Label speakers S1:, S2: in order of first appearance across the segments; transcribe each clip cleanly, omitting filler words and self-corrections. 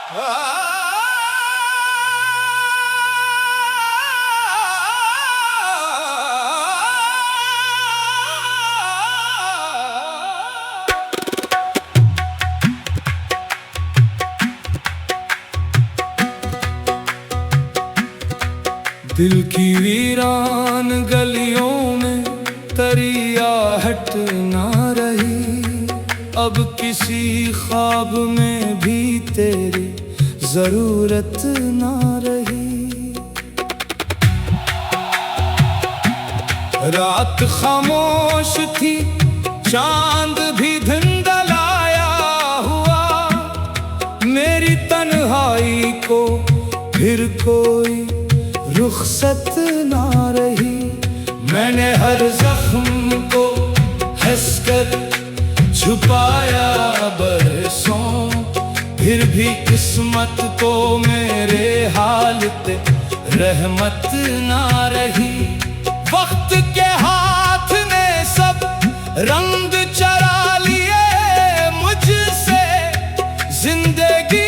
S1: दिल की वीरान गलियों में तरियाहट ना रही, अब किसी ख्वाब में भी तेरी जरूरत ना रही। रात खामोश थी, चांद भी धुंधलाया हुआ, मेरी तन्हाई को फिर कोई रुखसत ना रही। मैंने हर जख्म को हंसकर छुपाया बरसों, फिर भी किस्मत को मेरे हाल पे रहमत ना रही। वक्त के हाथ ने सब रंग चरा लिए मुझसे, जिंदगी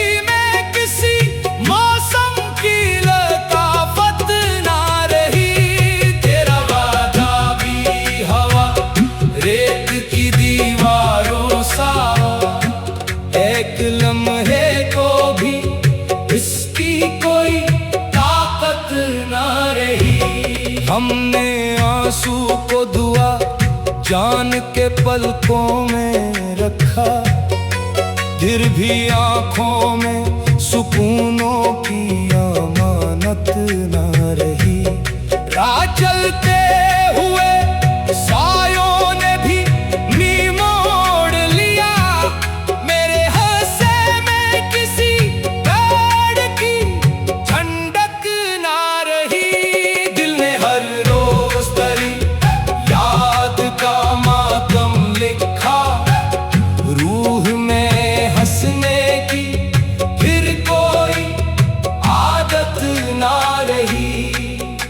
S1: एक लम्हे को भी इसकी कोई ताकत ना रही। हमने आंसू को दुआ जान के पलकों में रखा, फिर भी आंखों में सुकूनों की अमानत ना रही। राह चलते हुए सायों ने भी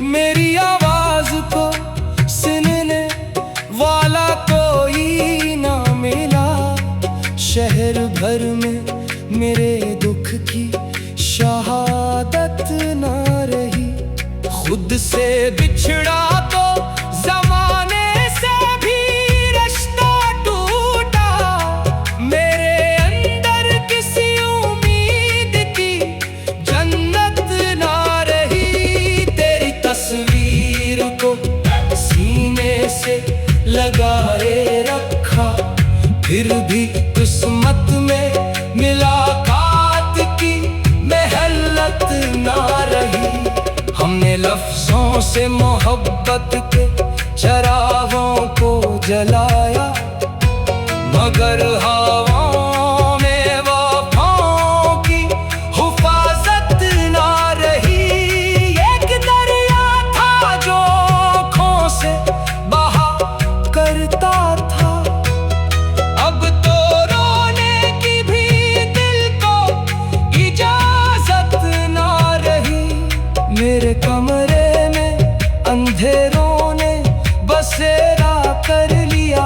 S1: मेरी आवाज को सुनने वाला कोई ना मिला, शहर भर में मेरे दुख की शहादत ना रही। खुद से बिछड़ा तो जमाने से भी रिश्ता टूटा, मेरे अंदर किसी उम्मीद की जन्नत ना रही। तेरी तस्वीर को सीने से लगाए रखा, फिर भी किस्मत में मुलाकात की मेहनत ना रही। हमने लफ्जों से मोहब्बत के चरागों को जलाया, मगर हवाओं में वफाओं की हिफाजत ना रही। एक दरिया था जो आँखों से बहा करता था, अब तो रोने की भी दिल को इजाजत ना रही। मेरे कमरे में अंधेरों ने बसेरा कर लिया,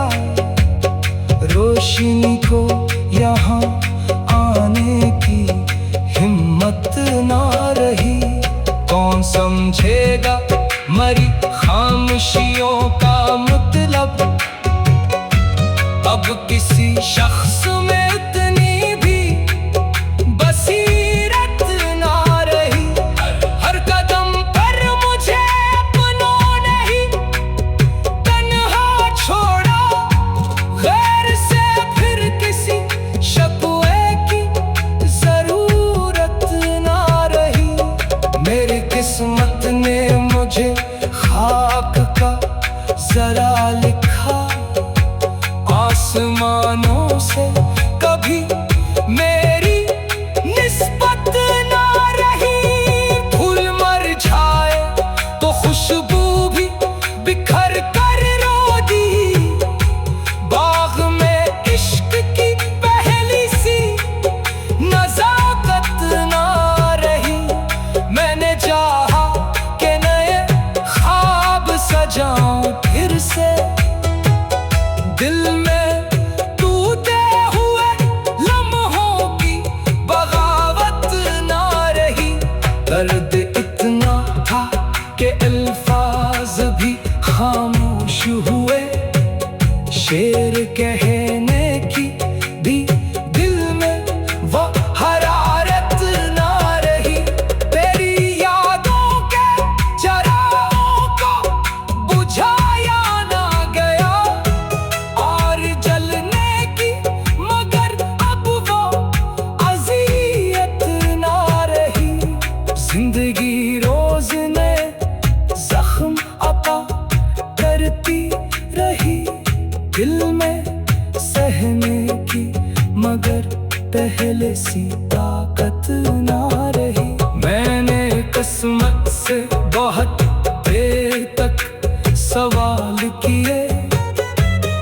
S1: पहले सी ताकत ना रही। मैंने किस्मत से बहुत देर तक सवाल किए,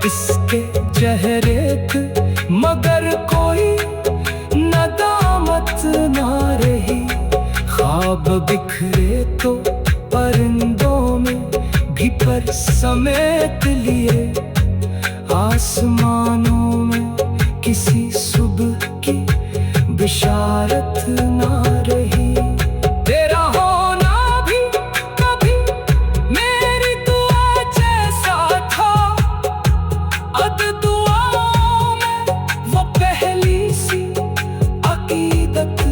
S1: इसके चेहरे पे मगर कोई नदामत ना रही। ख्वाब बिखरे तो परिंदों में भी पर समेट लिए, आसमानों में किसी सुबह की बिशारत ना रही। तेरा होना भी कभी मेरी दुआ जैसा था, अब दुआओं में वो पहली सी अकीदत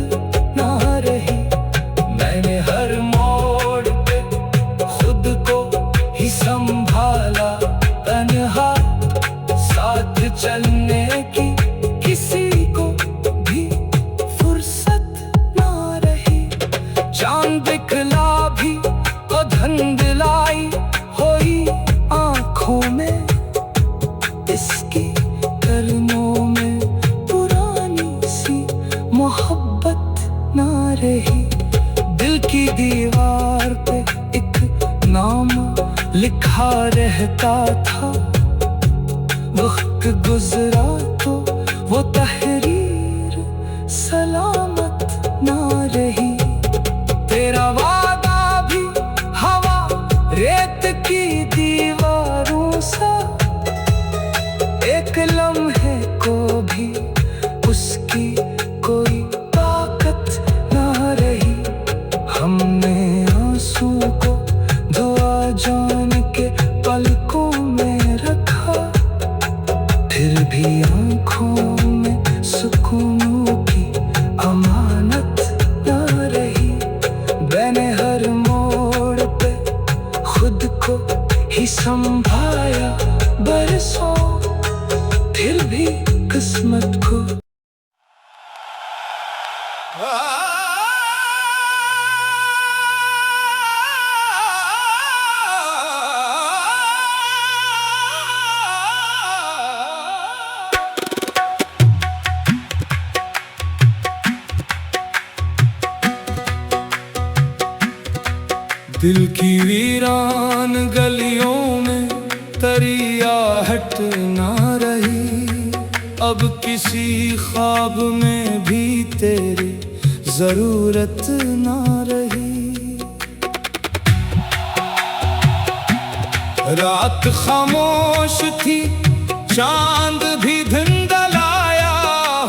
S1: ना रही। मैंने हर मोड़ पे खुद को ही संभाला, तन्हा साथ चलने की किसी को भी फुर्सत ना रही। चांद दिखला भी तो धुंधलाई हुई आंखों में, इसकी करनों में पुरानी सी मोहब्बत ना रही। दिल की दीवार पे एक नाम लिखा रहता था, वक्त गुजरा तो वो तहरीर सलामत ना रही। तेरा वादा भी हवा रेत की दीवारों सा, एक लम्हे को भी उसकी कोई ताकत ना रही। हमने आंसू को दुआ जान के पलकों में रखा, फिर भी आंखों में सुकूनों की अमानत ना रही। मैंने हर मोड़ पे खुद को ही संभाला बरसों, फिर भी किस्मत को दिल की वीरान गलियों में तरियाहट ना रही। अब किसी ख्वाब में भी तेरी जरूरत ना रही। रात खामोश थी, चांद भी धुंधलाया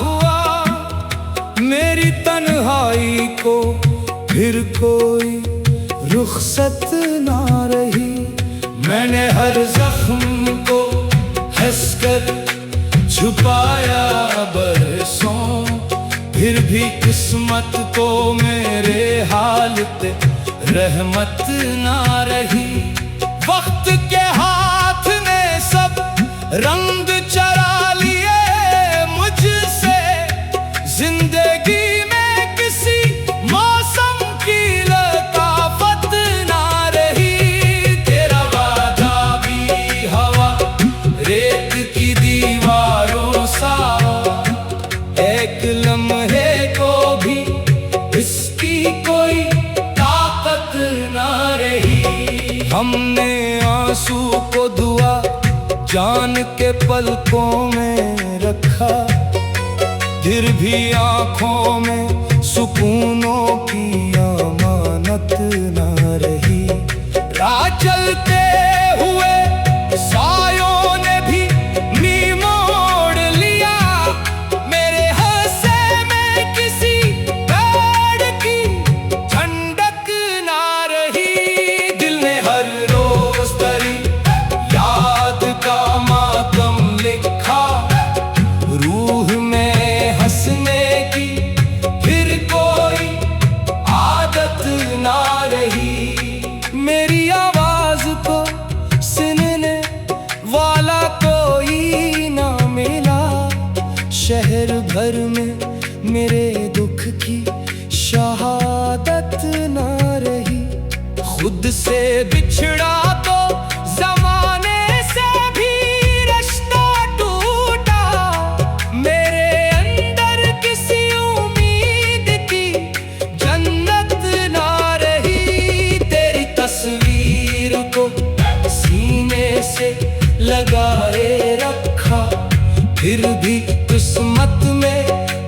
S1: हुआ, मेरी तन्हाई को फिर कोई रुखसत ना रही। मैंने हर जख्म को हंसकर छुपाया बरसों, फिर भी किस्मत को मेरे हाल पे रहमत ना रही। वक्त के हाथ ने सब रंग चरा लिए मुझसे, जिंदगी में किसी मौसम की लताफत ना रही। तेरा वादा भी हवा रेत की दीवारों सा, एक लम्हे को भी इसकी कोई ताकत ना रही। हमने आंसू को दुआ जान के पलकों में रखा, फिर भी आंखों में सुकूनों की अमानत ना रही। राह चलते हुए सायों ने भी मोड़ लिया, मेरे हंसे में किसी पेड़ की ठंडक ना रही। दिल ने हर रोज तेरी याद का मातम लिखा, रूह में हंसने की फिर कोई आदत ना रही। मेरी आवाज को सुनने वाला कोई ना मिला, शहर भर में मेरे दुख की शहादत ना रही। खुद से बिछड़ा तो जमाने से भी रिश्ता टूटा, मेरे अंदर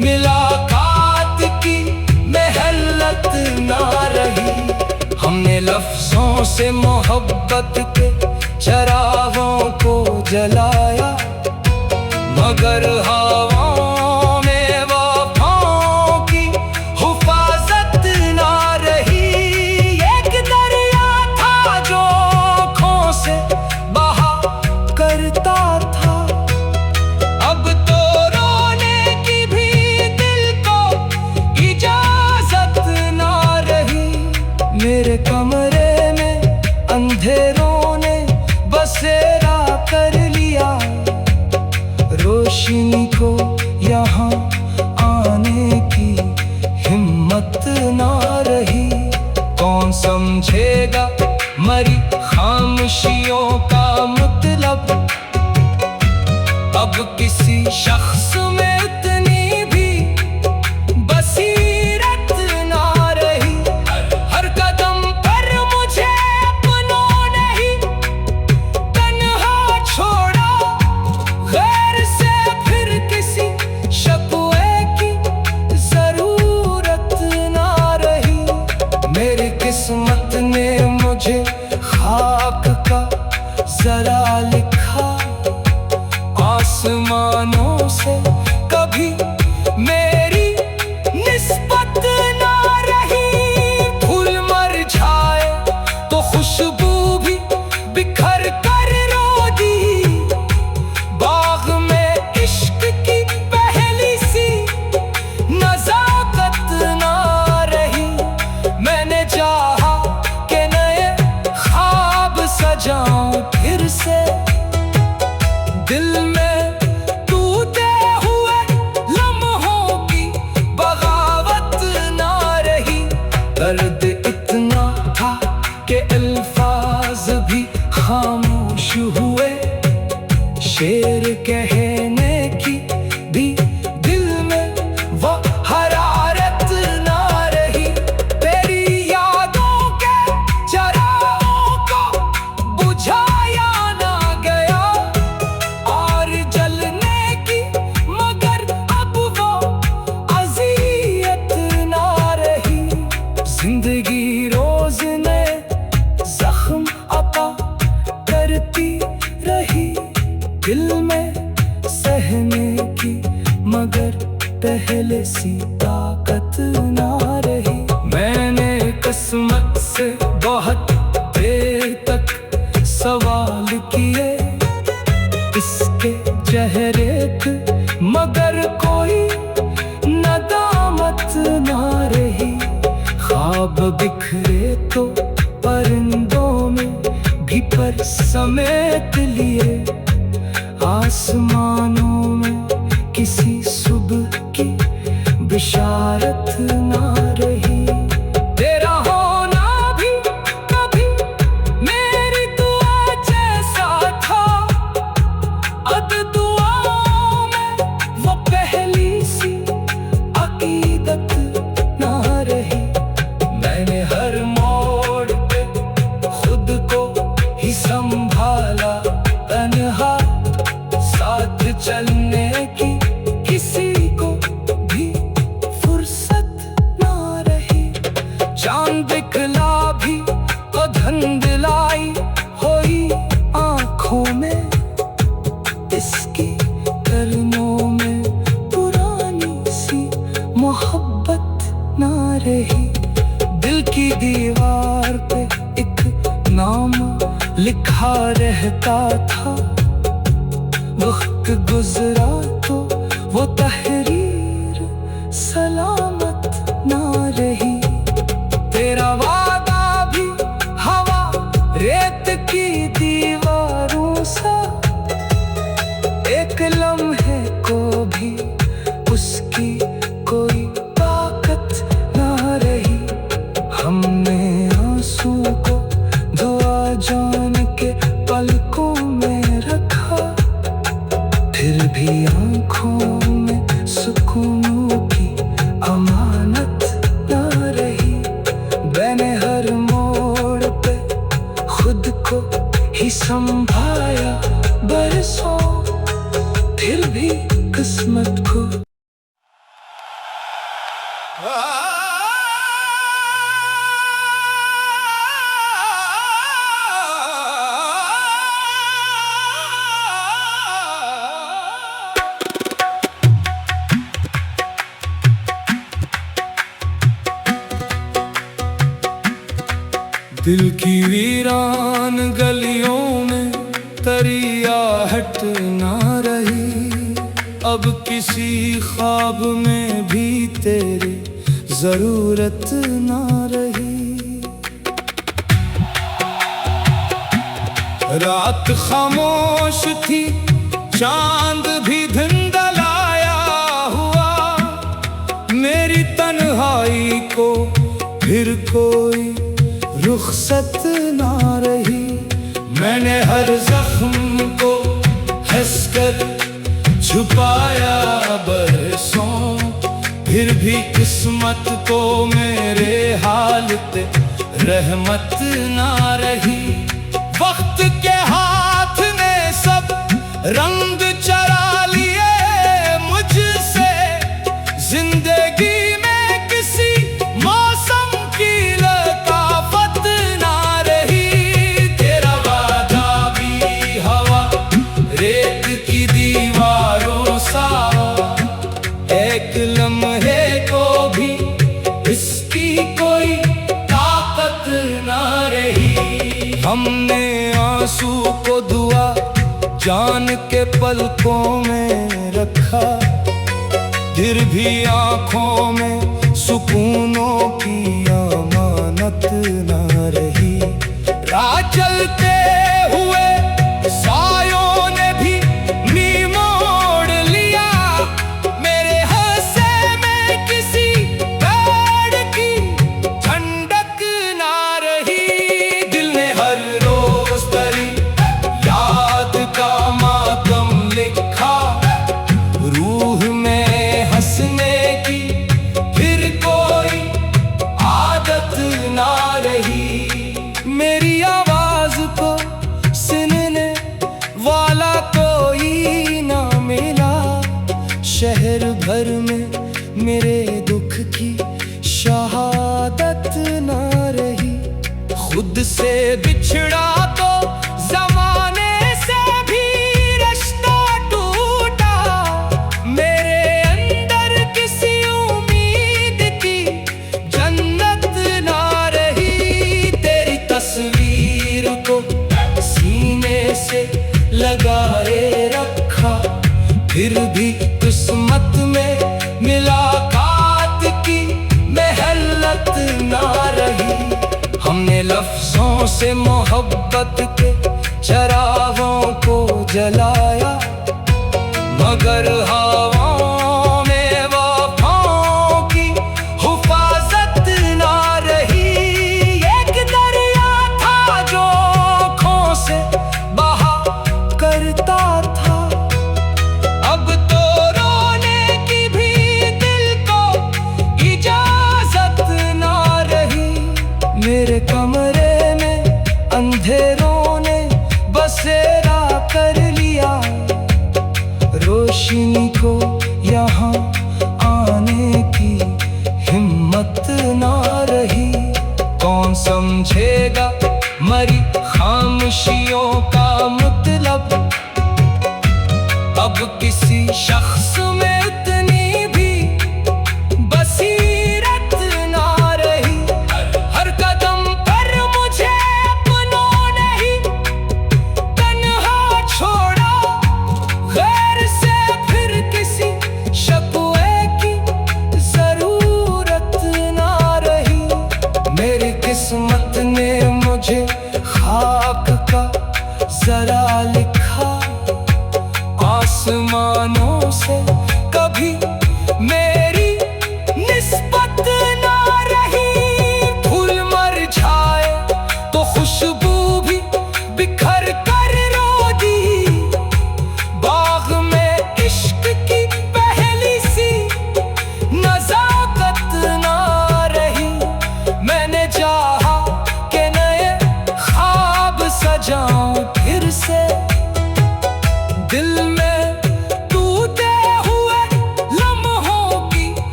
S1: मुलाकात की मेहनत ना रही। हमने लफ्जों से मोहब्बत के चरागों को जलाया, मगर हवाओं में वफाओं की हिफाजत ना रही। एक दरिया था जो आँखों से बहा करता था, अब तो रोने की भी दिल को इजाजत ना रही। मेरे कमरे में अंधेरों ने बसेरा कर लिया, रोशनी को यहाँ आने की हिम्मत ना रही। कौन समझेगा मरी खामोशियों का मतलब, अब किसी शख्स में उतनी भी बसीरत ना रही। हर कदम पर मुझे अपनों ने ही तन्हा छोड़ा, गैर से फिर किसी शक्वे की जरूरत ना रही। मेरी किस्मत ने मुझे खाक का जरा लिखा, आसमानों से कभी मेरी निस्बत ना रही। फूल मुरझाए तो खुशबू भी बिखर कर रो दी, बाग में इश्क की पहली सी नजाकत ना रही। मैंने चाहा कि नए ख्वाब सजाऊं फिर से, दिल में टूटे हुए लम्हों की बगावत ना रही। दर्द इतना था कि अल्फाज भी खामोश हुए, शेर कहने की भी दिल में वो हरारत ना रही। तेरी यादों के चरागों को बुझाया ना गया, और जलने की मगर अब वो अज़ियत ना रही। जिंदगी रोज नए जख्म अता करती रही, दिल में सहने की मगर पहले सी ताकत ना रही। मैंने किस्मत से बहुत देर तक सवाल किए, इसके चेहरे पे मगर कोई नदामत ना रही। ख्वाब बिखरे तो परिंदों में भी पर समेट लिए, आसमानों में किसी सुबह की बिशारत ना रही। तेरा होना भी कभी मेरी दुआ जैसा था, अब दुआओं में वो पहली सी अकीदत ना रही। मैंने हर मोड़ पे खुद को ही संभाला, तन्हा साथ चलने की किसी को भी फुर्सत ना रही। चांद दिखला भी तो धुंधलाई हुई आंखों में, इसकी करनों में पुरानी सी मोहब्बत ना रही। दिल की दीवार पे एक नाम लिखा रहता था, वक्त गुजरा तो वो तहरीर सलामत ना रही। तेरा वादा भी हवा रेत की दीवारों सा, एक लम्हे को भी उसकी कोई ताकत ना रही। हमने आंसू को दुआ जान के पलकों में रखा, फिर भी आंखों में सुकून की अमानत ना रही। मैंने हर मोड़ पे खुद को ही संभाया बरसों, फिर भी किस्मत को दिल की वीरान गलियों में तरियाहट ना रही, अब किसी ख्वाब में भी तेरी जरूरत ना रही। रात खामोश थी, चांद भी धुंधलाया हुआ, मेरी तन्हाई को फिर कोई रुखसत ना रही। मैंने हर जख्म को हंसकर छुपाया बरसों, फिर भी किस्मत को मेरे हाल पे रहमत ना रही। वक्त के हाथ ने सब रंग चरा लिए मुझसे, जिंदगी में किसी मौसम की लताफत ना रही। तेरा वादा भी हवा रेत की दीवारों सा, एक लम्हे को भी इसकी कोई ताकत ना रही। हमने आंसू को दुआ जान के पलकों में रखा, फिर भी आंखों में सुकूनों की अमानत ना रही। राह चलते हुए सायों ने भी नी मोड़ लिया, मेरे हंसे में किसी पेड़ की ठंडक ना रही। दिल ने हर रोज तेरी याद का मातम लिखा, रूह में हंसने की फिर कोई आदत ना रही। मेरी आवाज को सुनने वाला कोई ना मिला, शहर भर में मेरे दुख की शहादत ना रही। खुद से बिछड़ा तो जमाने से भी रिश्ता टूटा, मेरे अंदर किसी उम्मीद की जन्नत ना रही। तेरी तस्वीर को सीने से लगाए रखा, फिर भी किस्मत में मुलाकात की मेहनत ना रही। हमने लफ्जों से मोहब्बत के चरागों को जलाया, मगर हवाओं में वफाओं की हिफाजत ना रही। एक दरिया था जो आँखों से बहा करता था, अब तो रोने की भी दिल को इजाजत ना रही। मेरे कमरे में अंधेरों ने बसेरा कर लिया, रोशनी को यहाँ आने की हिम्मत ना रही। कौन समझेगा मरी खामोशियों का मतलब, अब किसी शख्स में इतनी भी बसीरत ना रही। हर कदम पर मुझे अपनों ने ही तन्हा छोड़ा, गैर से फिर किसी शक्वे की जरूरत ना रही। मेरी किस्मत ने मुझे खाक का जरा लिखा, आसमानों से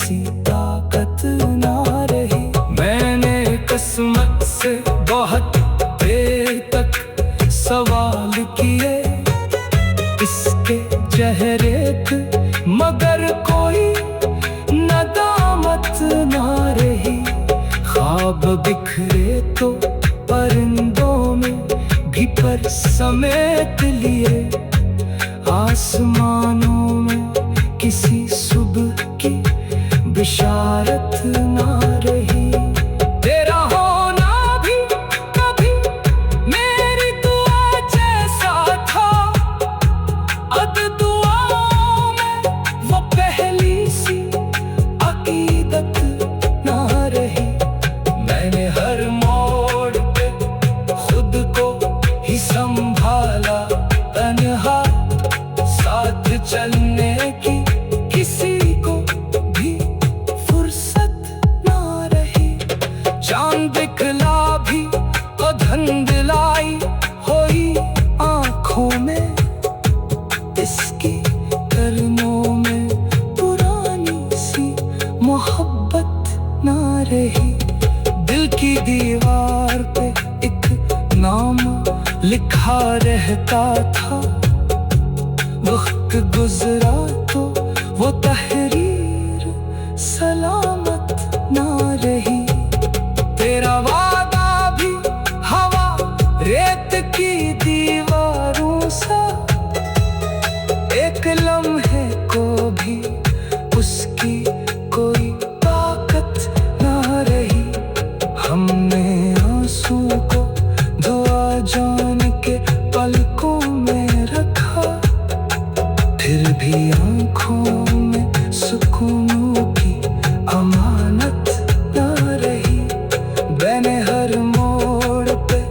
S1: सी ताकत ना रही। मैंने किस्मत से बहुत देर तक सवाल किए, इसके चेहरे पे मगर कोई नदामत ना रही। ख्वाब बिखरे तो परिंदों में भी पर समेट लिए, आसमानों में किसी सुबह की बिशारत ना रही। तेरा होना भी कभी मेरी दुआ जैसा था, अब दुआओं में वो पहली सी अकीदत ना रही। मैंने हर मोड़ पे खुद को ही संभाला, तन्हा साथ चलने की किसी को भी फुर्सत ना रही। चांद दिखला भी तो धुंधलाई हुई आंखों में, इसकी कर्मों में पुरानी सी मोहब्बत ना रही। दिल की दीवार पे एक नाम लिखा रहता था, वक्त गुजरा तो वो तहरीर सलामत ना रही। तेरा वादा भी हवा रेत की दीवारों सा, एक लम्हे को भी उसकी कोई ताकत ना रही। हमने आंसू को धोआ जान के पलकों में रखा, फिर भी आंखों में सुकूनों की अमानत ना रही। मैंने हर मोड़ पे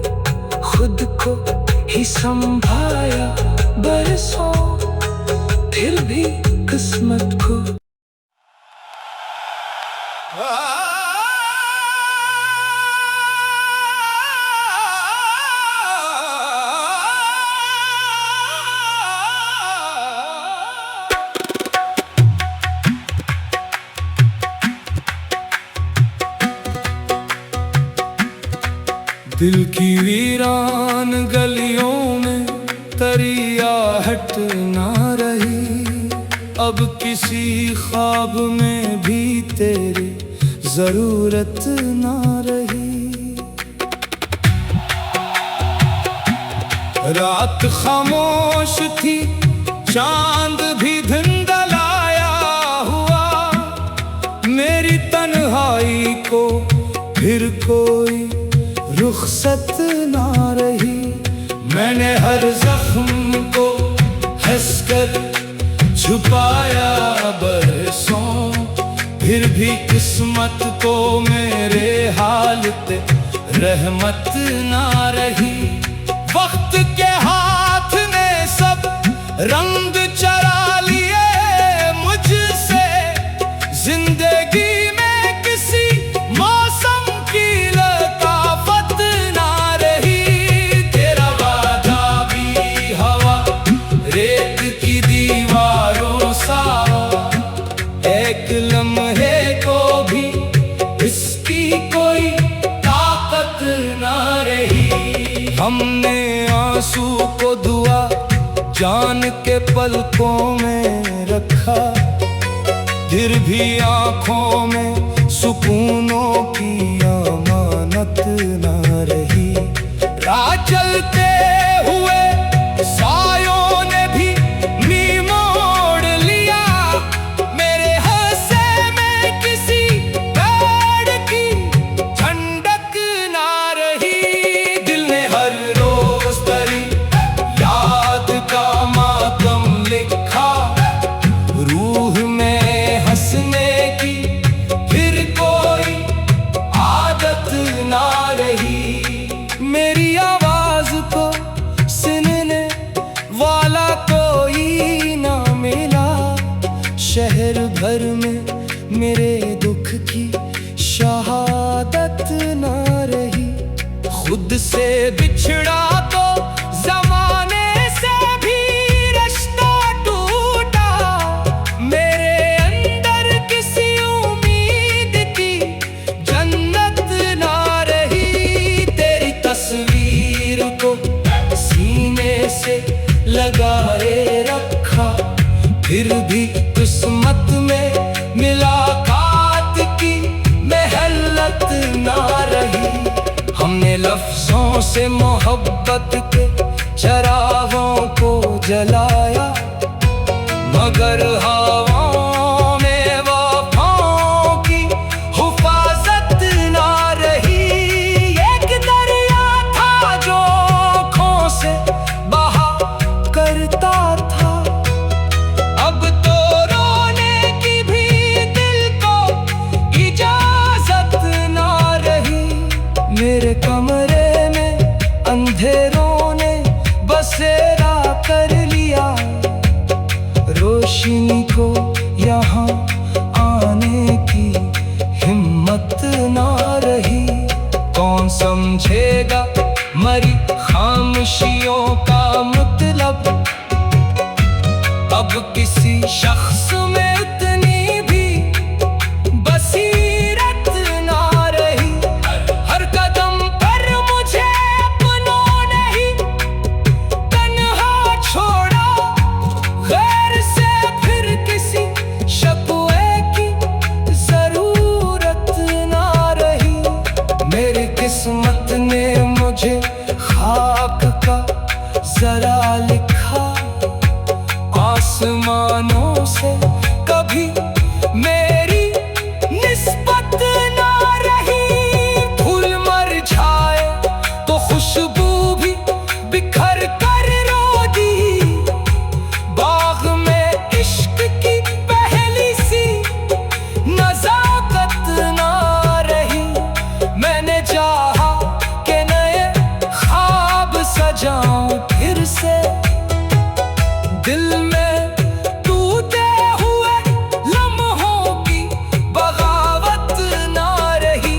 S1: खुद को ही संभाया बरसों, फिर भी किस्मत को दिल की वीरान गलियों में तरियाहट ना रही। अब किसी ख्वाब में भी तेरी जरूरत ना रही। रात खामोश थी, चांद भी धुंधलाया हुआ, मेरी तन्हाई को फिर कोई रुखसत ना रही। मैंने हर जख्म को हंसकर छुपाया बरसों, फिर भी किस्मत को मेरे हाल पे रहमत ना रही। वक्त के हाथ ने सब रंग चरा लिए मुझसे, जिंदगी में किसी मौसम की लताफत ना रही। तेरा वादा भी हवा रेत की दीवारों सा, एक लम्हे को भी इसकी कोई ताकत ना रही। हमने आंसू को दुआ जान के पलकों में रखा, फिर भी आंखों में सुकूनों की अमानत ना रही। राह चलते हुए सायों ने भी नी मोड़ लिया, मेरे हंसे में किसी पेड़ की ठंडक ना रही। दिल ने हर रोज तेरी याद का मातम लिखा, रूह में हंसने की फिर कोई आदत ना रही। मेरी आवाज को सुनने वाला कोई ना मिला, शहर भर में मेरे दुख की शहादत ना रही। खुद से बिछड़ा तो जमाने से भी रिश्ता टूटा, मेरे अंदर किसी से मोहब्बत के चरागों को जलाया, मगर हवाओं में वफाओं की हिफाजत ना रही। एक दरिया था जो आँखों से बहा करता था, अब तो रोने की भी दिल को इजाजत ना रही। मेरे कमरे में अंधेरों ने बसेरा कर लिया, रोशनी को यहाँ आने की हिम्मत ना रही। कौन समझेगा मरी खामोशियों का मतलब, अब किसी शख्स में उतनी भी बसीरत ना रही। हर कदम पर मुझे अपनों ने ही तन्हा छोड़ा, गैर से फिर किसी शक़्वे की जरूरत ना रही। मेरी किस्मत ने मुझे खाक का जरा लिखा, आसमानों से कभी मेरी निस्बत ना रही। फूल मुरझाए तो खुशबू भी बिखर कर रो दी, बाग में इश्क की पहली सी नजाकत ना रही। मैंने चाहा कि नए ख्वाब सजाऊं फिर से, दिल में टूटे हुए लम्हों की बगावत ना रही।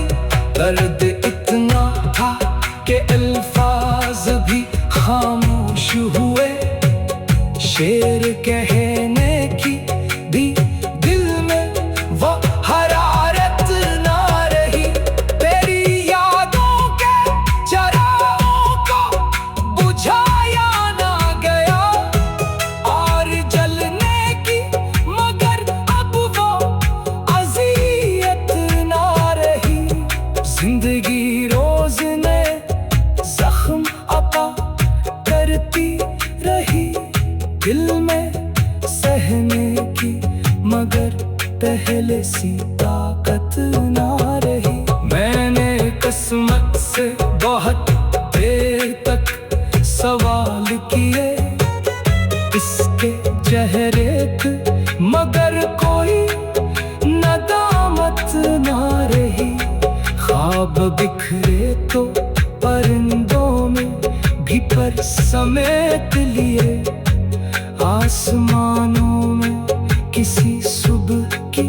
S1: दर्द इतना था कि अल्फाज भी खामोश हुए, शेर कहने की भी दिल में वो हरारत ना रही। तेरी यादों के चरागों को बुझाया ना गया, और जलने की मगर अब वो अज़ियत ना रही। जिंदगी रोज नए जख्म अता करती रही, दिल में सहने की मगर पहले सी ताकत ना रही। मैंने किस्मत से बहुत देर तक सवाल किए, इसके चेहरे पे मगर कोई नदामत ना रही। ख्वाब बिखरे तो परिंदों में भी पर समेट लिए, आसमानों में किसी सुबह की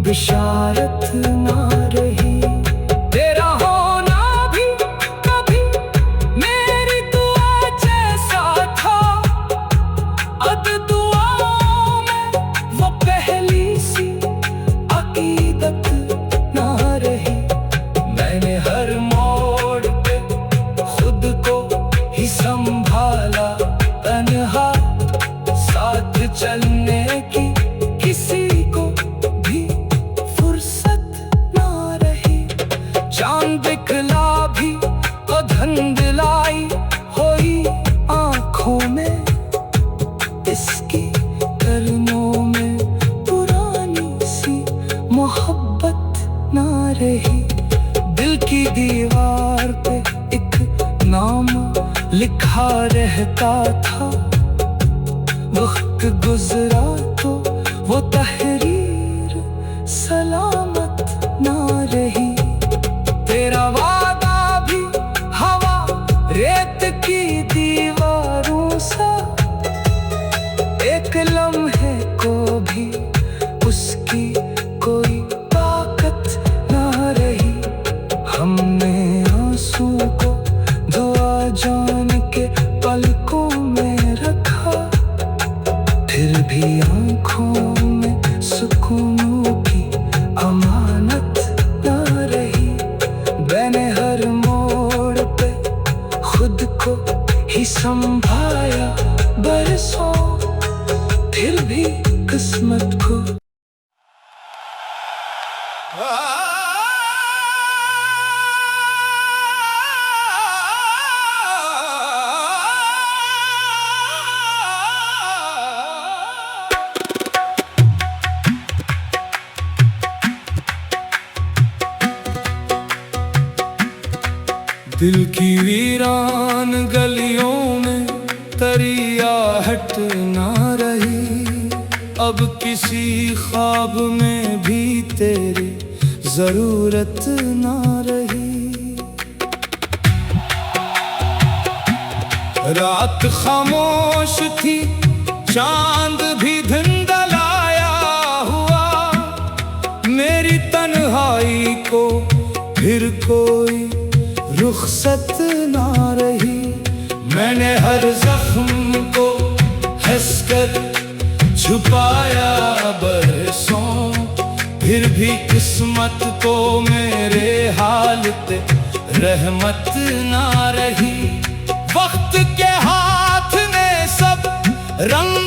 S1: बिशारत ना रही। तेरा होना भी कभी मेरी दुआ जैसा था, अब दुआओं में वो पहली सी अकीदत ना रही। मैंने हर मोड़ पे खुद को ही संभाला तन्हा, साथ चलने की किसी को भी फुर्सत ना रही। चांद दिखला भी तो धुंधलाई हुई आँखों में, इसकी करनों में पुरानी सी मोहब्बत ना रही। दिल की दीवार पे एक नाम लिखा रहता था, वक्त गुजरा तो वो तहरीर सलामत ना रही। तेरा वादा भी हवा रेत की दीवारों सा, एक लम्हे को भी उसकी कोई ताकत ना रही। हमने आंसू को धोआ जान के पलकों में रखा, फिर भी आंखों में सुकूनों की अमानत ना रही। मैंने हर मोड़ पे खुद को ही संभाला बरसों, फिर भी किस्मत को दिल की वीरान गलियों में तरियाहट ना रही, अब किसी ख्वाब में भी तेरी जरूरत ना रही। रात खामोश थी, चांद भी धुंधलाया हुआ, मेरी तन्हाई को फिर कोई रुखसत ना रही। मैंने हर जख्म को हंसकर छुपाया बरसों, फिर भी किस्मत को मेरे हाल पे रहमत ना रही। वक्त के हाथ ने सब रंग